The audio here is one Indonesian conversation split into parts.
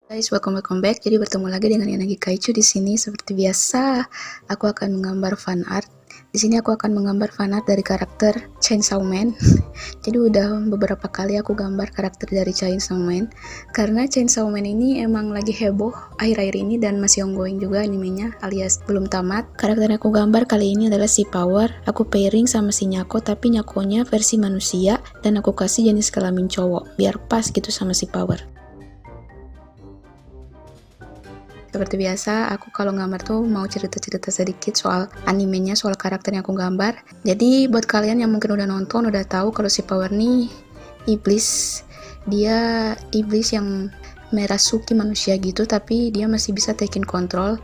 Guys, welcome back. Jadi bertemu lagi dengan Yanagi Kaichu di sini. Seperti biasa, aku akan menggambar fan art. Di sini aku akan menggambar fan art dari karakter Chainsaw Man. Jadi udah beberapa kali aku gambar karakter dari Chainsaw Man. Karena Chainsaw Man ini emang lagi heboh akhir-akhir ini dan masih ongoing juga animenya, alias belum tamat. Karakter yang aku gambar kali ini adalah si Power. Aku pairing sama si Nyako, tapi Nyakonya versi manusia dan aku kasih jenis kelamin cowok biar pas gitu sama si Power. Seperti biasa, aku kalau gambar tuh mau cerita-cerita sedikit soal animenya, soal karakter yang aku gambar. Jadi buat kalian yang mungkin udah nonton, udah tahu kalau si Power nih iblis. Dia iblis yang merasuki manusia gitu, tapi dia masih bisa taking control.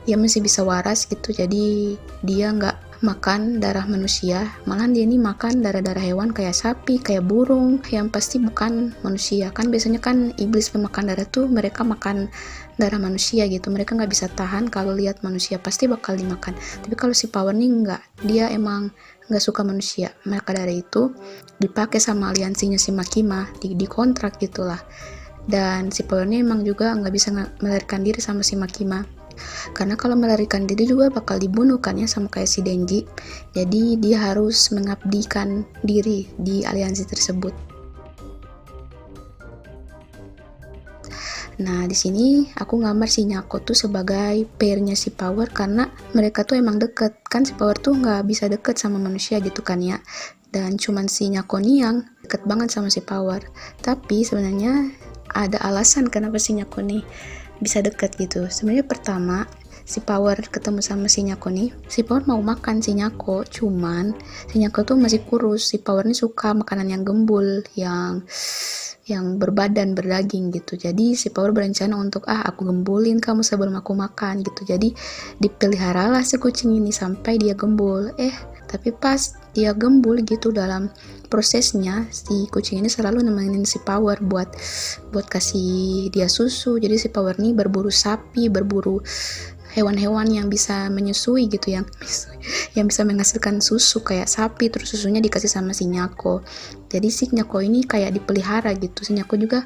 Dia masih bisa waras gitu, jadi dia nggak makan darah manusia, malahan dia ini makan darah-darah hewan kayak sapi, kayak burung, yang pasti bukan manusia. Kan biasanya kan iblis pemakan darah tuh mereka makan darah manusia gitu, mereka nggak bisa tahan kalau lihat manusia, pasti bakal dimakan. Tapi kalau si Power nih nggak, dia emang nggak suka manusia, maka dari itu dipakai sama aliansinya si Makima, di kontrak gitulah. Dan si Power nih emang juga nggak bisa melarikan diri sama si Makima, karena kalau melarikan diri juga bakal dibunuh kan ya, sama kayak si Denji. Jadi dia harus mengabdikan diri di aliansi tersebut. Nah, di sini aku gambar si Nyako tuh sebagai pairnya si Power, karena mereka tuh emang deket. Kan si Power tuh nggak bisa deket sama manusia gitu kan ya. Dan cuman si Nyako nih yang deket banget sama si Power. Tapi sebenarnya ada alasan kenapa si Nyako nih bisa deket gitu. Sebenarnya pertama, si Power ketemu sama si Nyako nih, si Power mau makan si Nyako, cuman si Nyako tuh masih kurus. Si Power nih suka makanan yang gembul, yang berbadan, berdaging gitu. Jadi si Power berencana untuk aku gembulin kamu sebelum aku makan gitu. Jadi dipeliharalah si kucing ini sampai dia gembul. Tapi pas dia gembul gitu, dalam prosesnya si kucing ini selalu nemenin si Power buat kasih dia susu. Jadi si Power nih berburu sapi, berburu hewan-hewan yang bisa menyusui gitu, yang bisa menghasilkan susu kayak sapi, terus susunya dikasih sama si Nyako. Jadi si Nyako ini kayak dipelihara gitu. Si Nyako juga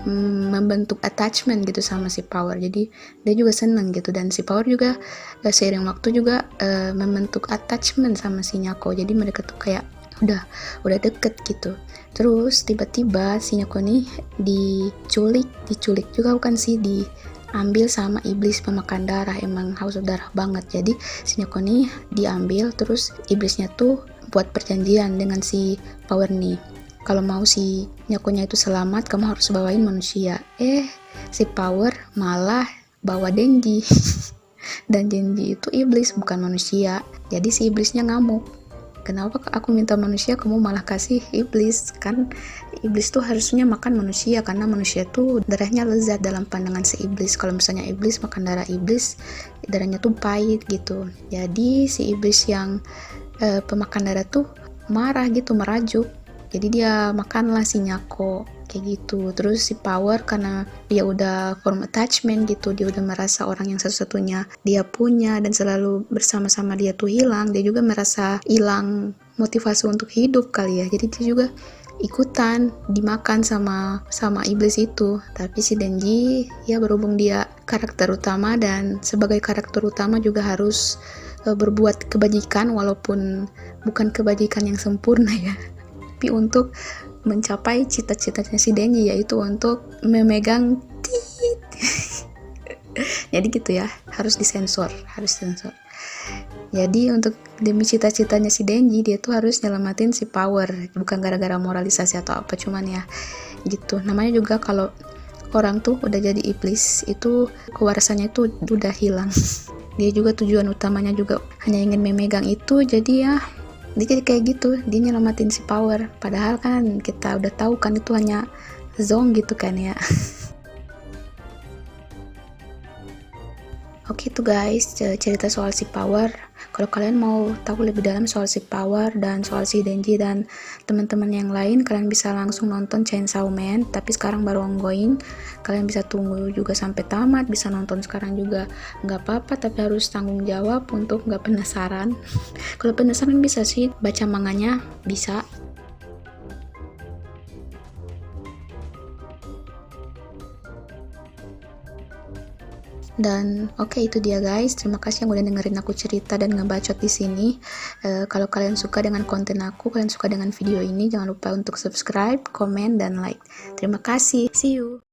membentuk attachment gitu sama si Power, jadi dia juga seneng gitu. Dan si Power juga seiring waktu juga membentuk attachment sama si Nyako, jadi mereka tuh kayak udah deket gitu. Terus tiba-tiba si Nyako nih diculik juga bukan sih, diambil sama iblis pemakan darah, emang haus darah banget. Jadi si Nyako nih diambil, terus iblisnya tuh buat perjanjian dengan si Power nih, kalau mau si Nyakonya itu selamat, kamu harus bawain manusia. Si Power malah bawa Denji. Dan Denji itu iblis bukan manusia. Jadi si iblisnya ngamuk, kenapa aku minta manusia, kamu malah kasih iblis? Kan iblis tuh harusnya makan manusia, karena manusia tuh darahnya lezat dalam pandangan si iblis. Kalau misalnya iblis makan darah iblis, darahnya tuh pahit gitu. Jadi si iblis yang pemakan darah tuh marah gitu, merajuk. Jadi dia makanlah si Nyako kayak gitu. Terus si Power karena dia udah form attachment gitu, dia udah merasa orang yang satu-satunya dia punya dan selalu bersama-sama dia tuh hilang, dia juga merasa hilang motivasi untuk hidup kali ya. Jadi dia juga ikutan dimakan sama iblis itu. Tapi si Denji ya, berhubung dia karakter utama dan sebagai karakter utama juga harus berbuat kebajikan, walaupun bukan kebajikan yang sempurna ya, tapi untuk mencapai cita-citanya si Denji, yaitu untuk memegang tit. Jadi gitu ya, harus disensor. Jadi untuk demi cita-citanya si Denji, dia tuh harus nyelamatin si Power, bukan gara-gara moralisasi atau apa, cuman ya gitu. Namanya juga kalau orang tuh udah jadi iblis, itu kewarasannya itu udah hilang. Dia juga tujuan utamanya juga hanya ingin memegang itu, jadi ya dia jadi kayak gitu, dia nyelamatin si Power. Padahal kan kita udah tahu kan itu hanya zong gitu kan ya. Oke tuh guys, cerita soal si Power. Kalau kalian mau tahu lebih dalam soal si Power dan soal si Denji dan teman-teman yang lain, kalian bisa langsung nonton Chainsaw Man, tapi sekarang baru ongoing. Kalian bisa tunggu juga sampai tamat, bisa nonton sekarang juga nggak apa-apa, tapi harus tanggung jawab untuk nggak penasaran. Kalau penasaran bisa sih baca manganya, bisa. Dan oke, itu dia guys. Terima kasih yang udah dengerin aku cerita dan ngebacot di sini. Kalau kalian suka dengan konten aku, kalian suka dengan video ini, jangan lupa untuk subscribe, komen, dan like. Terima kasih. See you.